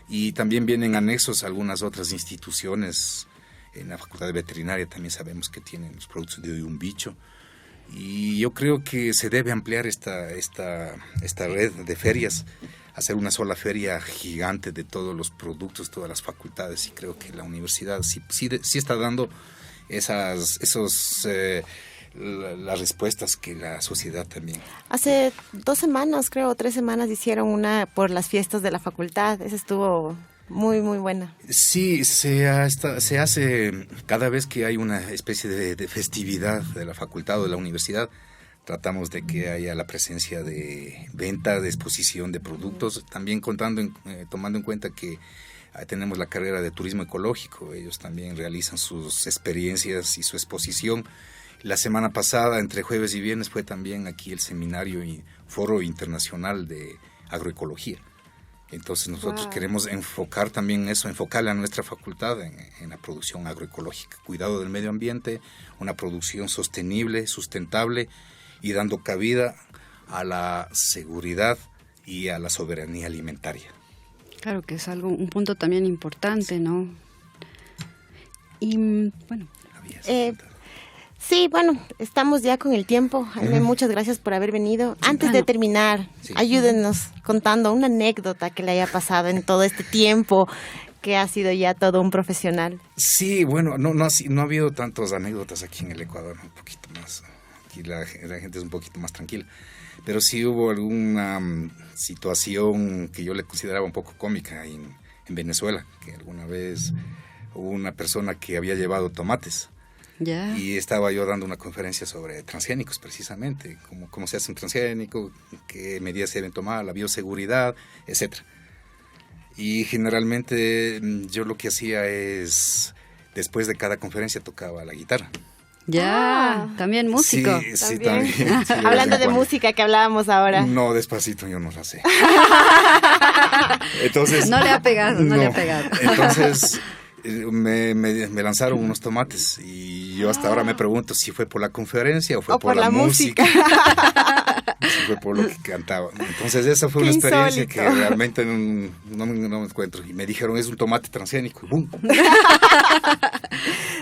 Y también vienen anexos a algunas otras instituciones. En la Facultad de Veterinaria también sabemos que tienen los productos de un bicho. Y yo creo que se debe ampliar esta red de ferias, hacer una sola feria gigante de todos los productos, todas las facultades. Y creo que la universidad sí está dando las respuestas que la sociedad también. Hace 2 semanas, creo, 3 semanas hicieron una por las fiestas de la facultad. Esa estuvo muy, muy buena. Sí, se hace cada vez que hay una especie de festividad de la facultad o de la universidad. Tratamos de que haya la presencia de venta, de exposición de productos, también tomando en cuenta que tenemos la carrera de turismo ecológico. Ellos también realizan sus experiencias y su exposición. La semana pasada, entre jueves y viernes, fue también aquí el seminario y foro internacional de agroecología. Entonces nosotros queremos enfocar también eso, enfocarle a nuestra facultad en la producción agroecológica, cuidado del medio ambiente, una producción sostenible, sustentable y dando cabida a la seguridad y a la soberanía alimentaria. Claro que es un punto también importante, ¿no? Y bueno. Sí, bueno, estamos ya con el tiempo. Jaime, muchas gracias por haber venido. Antes de terminar, ayúdenos contando una anécdota que le haya pasado en todo este tiempo, que ha sido ya todo un profesional. Sí, bueno, no ha habido tantas anécdotas aquí en el Ecuador, un poquito más. Aquí la gente es un poquito más tranquila. Pero sí hubo alguna situación que yo le consideraba un poco cómica en Venezuela, que alguna vez hubo una persona que había llevado tomates. Yeah. Y estaba yo dando una conferencia sobre transgénicos, precisamente, cómo se hace un transgénico, qué medidas se deben tomar, la bioseguridad, etcétera. Y generalmente yo lo que hacía es, después de cada conferencia tocaba la guitarra. También músico. Sí, también. Sí, hablando de música que hablábamos ahora. No, Despacito yo no la sé. Entonces, no le ha pegado. Entonces me lanzaron unos tomates y yo hasta ahora me pregunto si fue por la conferencia o fue por la música. Si fue por lo que cantaba. Entonces esa fue una experiencia que realmente no me encuentro. Y me dijeron, es un tomate transgénico. Y ¡bum!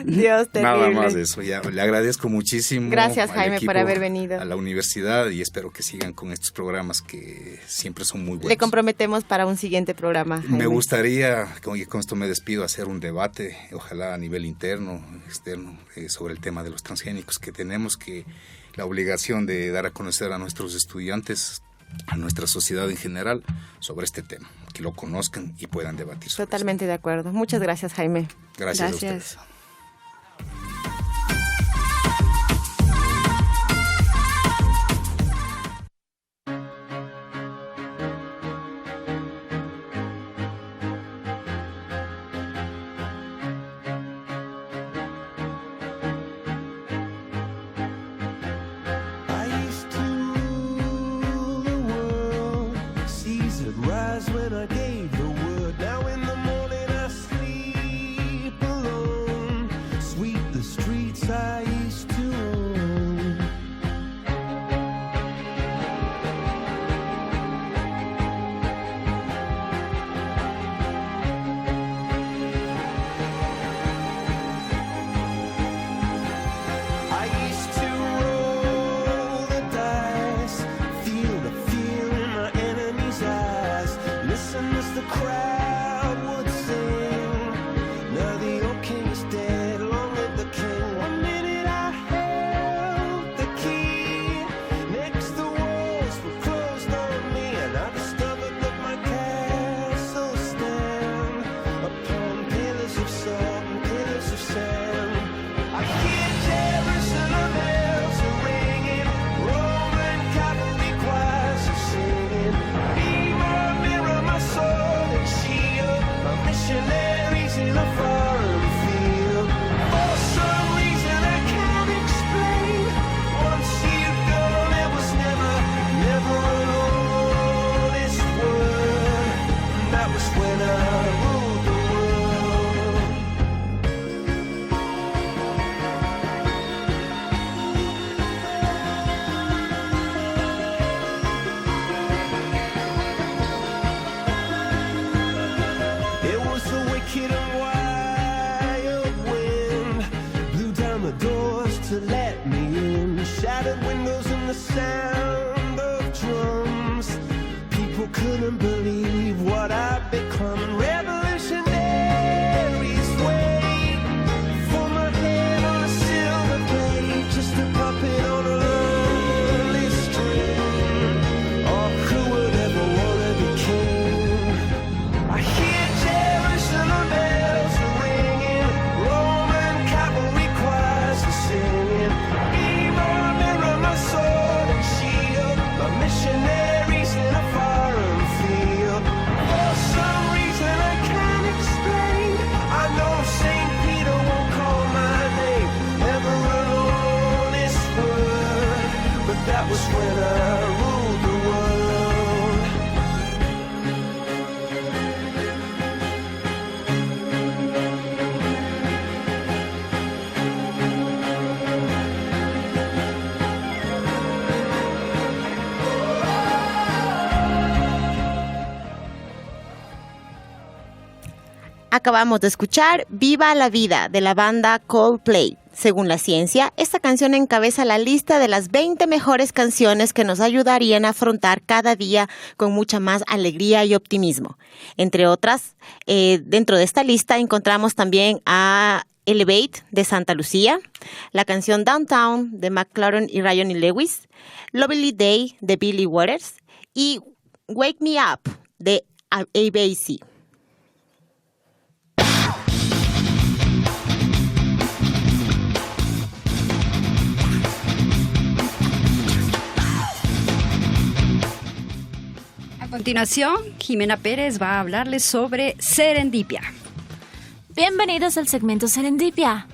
Dios, terrible. Nada más de eso. Ya, le agradezco muchísimo. Gracias, Jaime, por haber venido. A la universidad, y espero que sigan con estos programas que siempre son muy buenos. Le comprometemos para un siguiente programa, Jaime. Me gustaría, con esto me despido, hacer un debate, ojalá a nivel interno, externo, sobre el tema de los transgénicos, que tenemos la obligación de dar a conocer a nuestros estudiantes, a nuestra sociedad en general, sobre este tema, que lo conozcan y puedan debatir sobre Totalmente de acuerdo. Muchas gracias, Jaime. Gracias a ustedes. Rise when I gave the word. Now in the morning I sleep. house I used to own. I used to roll the dice, feel the fear in my enemy's eyes, listen as the crowd would sing. Now the old king is dead, long live the king. One minute I held the key, next the walls were closed on me, and I discovered that my castle stand upon pillars of salt and pillars of sand. I hear Jerusalem bells are ringing, Roman cavalry choirs are singing. Mirror, mirror, my sword and shield, my missionaries in a foreign field. For some reason I can't explain, once you've gone there was never, never an honest word. And that was when I ruled the world. It was a wicked and wild wind, blew down the doors to let me in, shattered windows and the sound of drums. People couldn't believe what I'd become, and revolutionaries wait for my head on a silver plate, just a puppet on a lonely string. Oh, who would ever wanna be king? I hear Jerusalem bells are ringing, Roman cavalry choirs are singing. Mirror, mirror, my sword and shield, my missionaries in a foreign field. For some reason I can't explain, I know St. Peter won't call my name, never an honest word, but that was when I ruled the world. Acabamos de escuchar Viva la Vida de la banda Coldplay. Según la ciencia, esta canción encabeza la lista de las 20 mejores canciones que nos ayudarían a afrontar cada día con mucha más alegría y optimismo. Entre otras, dentro de esta lista encontramos también a Elevate de Santa Lucía, la canción Downtown de McLaren y Ryan y Lewis, Lovely Day de Billy Waters y Wake Me Up de ABC. A continuación, Jimena Pérez va a hablarles sobre serendipia. Bienvenidos al segmento Serendipia.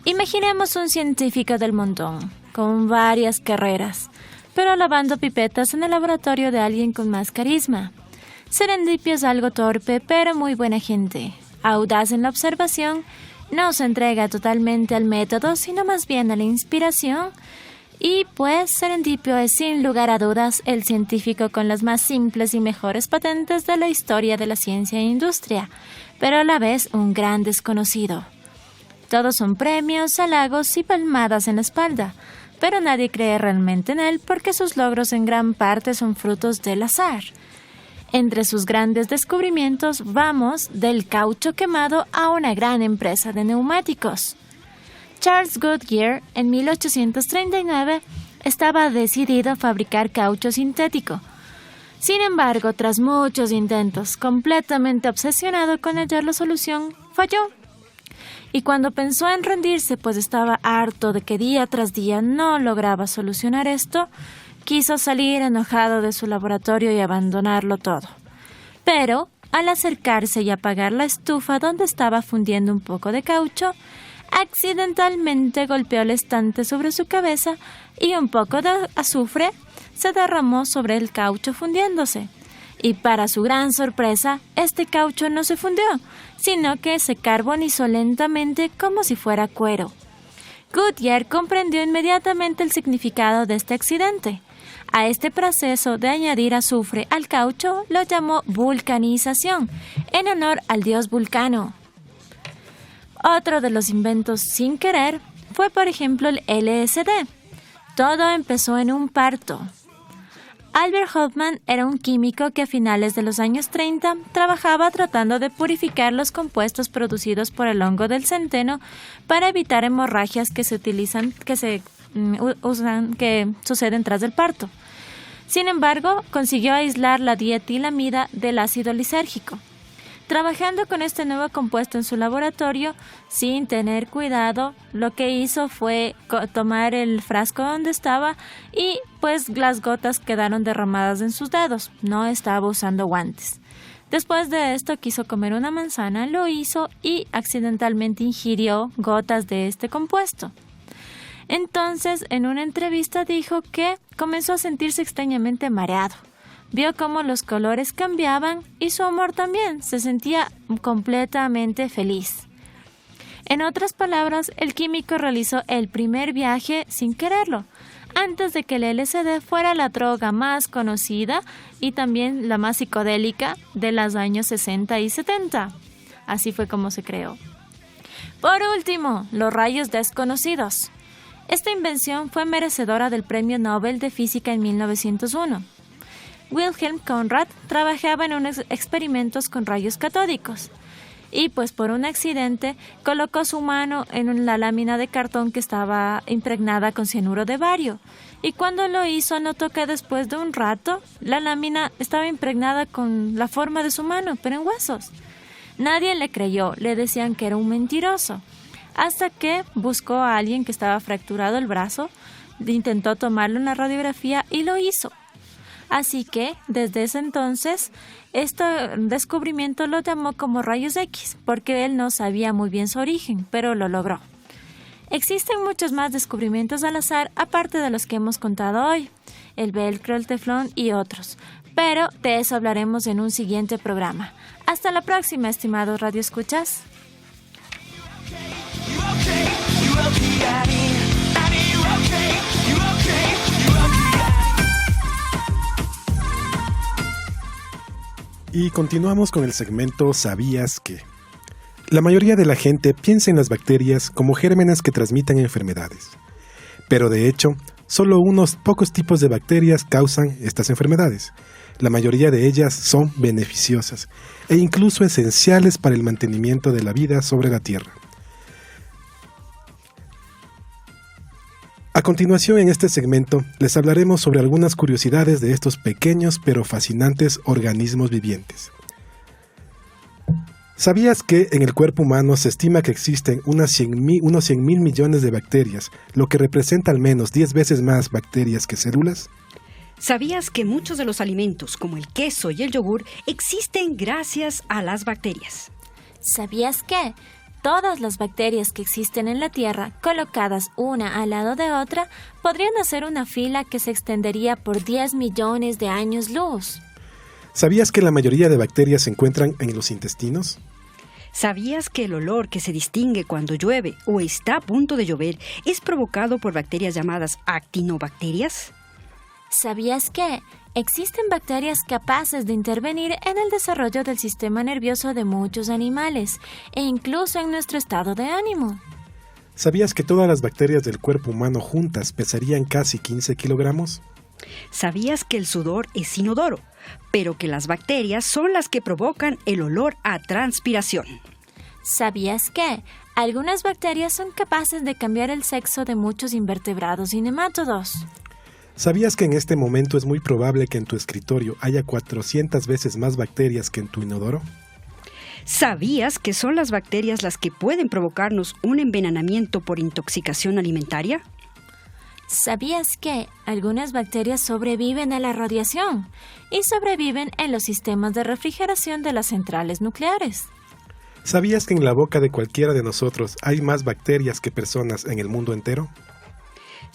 Imaginemos un científico del montón, con varias carreras, pero lavando pipetas en el laboratorio de alguien con más carisma. Serendipia es algo torpe, pero muy buena gente. Audaz en la observación, no se entrega totalmente al método, sino más bien a la inspiración. Y pues Serendipio es sin lugar a dudas el científico con las más simples y mejores patentes de la historia de la ciencia e industria, pero a la vez un gran desconocido. Todos son premios, halagos y palmadas en la espalda, pero nadie cree realmente en él porque sus logros en gran parte son frutos del azar. Entre sus grandes descubrimientos vamos del caucho quemado a una gran empresa de neumáticos. Charles Goodyear, en 1839, estaba decidido a fabricar caucho sintético. Sin embargo, tras muchos intentos, completamente obsesionado con hallar la solución, falló. Y cuando pensó en rendirse, pues estaba harto de que día tras día no lograba solucionar esto, quiso salir enojado de su laboratorio y abandonarlo todo. Pero, al acercarse y apagar la estufa donde estaba fundiendo un poco de caucho, accidentalmente golpeó el estante sobre su cabeza y un poco de azufre se derramó sobre el caucho fundiéndose. Y para su gran sorpresa, este caucho no se fundió, sino que se carbonizó lentamente como si fuera cuero. Goodyear comprendió inmediatamente el significado de este accidente. A este proceso de añadir azufre al caucho lo llamó vulcanización, en honor al dios Vulcano. Otro de los inventos sin querer fue, por ejemplo, el LSD. Todo empezó en un parto. Albert Hofmann era un químico que a finales de los años 30 trabajaba tratando de purificar los compuestos producidos por el hongo del centeno para evitar hemorragias que suceden tras el parto. Sin embargo, consiguió aislar la dietilamida del ácido lisérgico. Trabajando con este nuevo compuesto en su laboratorio, sin tener cuidado, lo que hizo fue tomar el frasco donde estaba y pues las gotas quedaron derramadas en sus dedos. No estaba usando guantes. Después de esto quiso comer una manzana, lo hizo y accidentalmente ingirió gotas de este compuesto. Entonces, en una entrevista dijo que comenzó a sentirse extrañamente mareado. Vio cómo los colores cambiaban y su humor también. Se sentía completamente feliz. En otras palabras, el químico realizó el primer viaje sin quererlo, antes de que el LSD fuera la droga más conocida y también la más psicodélica de los años 60 y 70. Así fue como se creó. Por último, los rayos desconocidos. Esta invención fue merecedora del Premio Nobel de Física en 1901. Wilhelm Conrad trabajaba en unos experimentos con rayos catódicos y pues por un accidente colocó su mano en la lámina de cartón que estaba impregnada con cianuro de bario y cuando lo hizo notó que después de un rato la lámina estaba impregnada con la forma de su mano, pero en huesos. Nadie le creyó, le decían que era un mentiroso, hasta que buscó a alguien que estaba fracturado el brazo, intentó tomarle una radiografía y lo hizo. Así que, desde ese entonces, este descubrimiento lo llamó como rayos X, porque él no sabía muy bien su origen, pero lo logró. Existen muchos más descubrimientos al azar, aparte de los que hemos contado hoy, el velcro, el teflón y otros, pero de eso hablaremos en un siguiente programa. Hasta la próxima, estimados radioescuchas. Y continuamos con el segmento ¿Sabías qué? La mayoría de la gente piensa en las bacterias como gérmenes que transmiten enfermedades. Pero de hecho, solo unos pocos tipos de bacterias causan estas enfermedades. La mayoría de ellas son beneficiosas e incluso esenciales para el mantenimiento de la vida sobre la Tierra. A continuación, en este segmento, les hablaremos sobre algunas curiosidades de estos pequeños pero fascinantes organismos vivientes. ¿Sabías que en el cuerpo humano se estima que existen unos 100.000 millones de bacterias, lo que representa al menos 10 veces más bacterias que células? ¿Sabías que muchos de los alimentos, como el queso y el yogur, existen gracias a las bacterias? ¿Sabías que todas las bacterias que existen en la Tierra, colocadas una al lado de otra, podrían hacer una fila que se extendería por 10 millones de años luz? ¿Sabías que la mayoría de bacterias se encuentran en los intestinos? ¿Sabías que el olor que se distingue cuando llueve o está a punto de llover es provocado por bacterias llamadas actinobacterias? ¿Sabías que existen bacterias capaces de intervenir en el desarrollo del sistema nervioso de muchos animales e incluso en nuestro estado de ánimo? ¿Sabías que todas las bacterias del cuerpo humano juntas pesarían casi 15 kilogramos? ¿Sabías que el sudor es inodoro, pero que las bacterias son las que provocan el olor a transpiración? ¿Sabías que algunas bacterias son capaces de cambiar el sexo de muchos invertebrados y nemátodos? ¿Sabías que en este momento es muy probable que en tu escritorio haya 400 veces más bacterias que en tu inodoro? ¿Sabías que son las bacterias las que pueden provocarnos un envenenamiento por intoxicación alimentaria? ¿Sabías que algunas bacterias sobreviven a la radiación y sobreviven en los sistemas de refrigeración de las centrales nucleares? ¿Sabías que en la boca de cualquiera de nosotros hay más bacterias que personas en el mundo entero?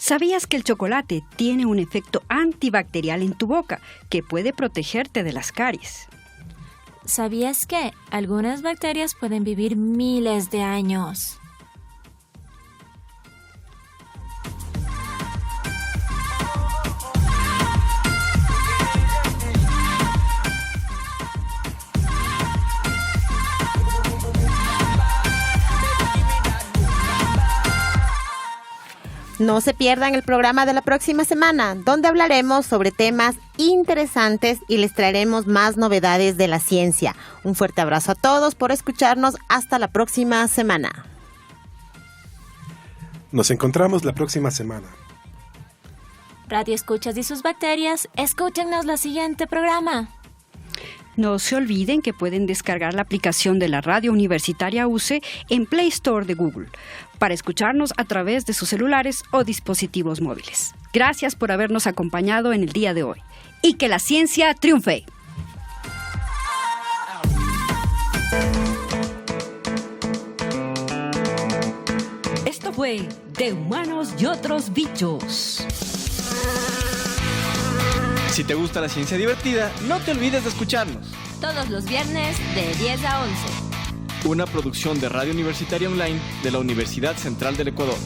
¿Sabías que el chocolate tiene un efecto antibacterial en tu boca que puede protegerte de las caries? ¿Sabías que algunas bacterias pueden vivir miles de años? No se pierdan el programa de la próxima semana, donde hablaremos sobre temas interesantes y les traeremos más novedades de la ciencia. Un fuerte abrazo a todos por escucharnos. Hasta la próxima semana. Nos encontramos la próxima semana. Radio Escuchas y sus bacterias, escúchenos la siguiente programa. No se olviden que pueden descargar la aplicación de la Radio Universitaria UCE en Play Store de Google para escucharnos a través de sus celulares o dispositivos móviles. Gracias por habernos acompañado en el día de hoy. Y que la ciencia triunfe. Esto fue De Humanos y Otros Bichos. Si te gusta la ciencia divertida, no te olvides de escucharnos. Todos los viernes de 10 a 11. Una producción de Radio Universitaria Online de la Universidad Central del Ecuador.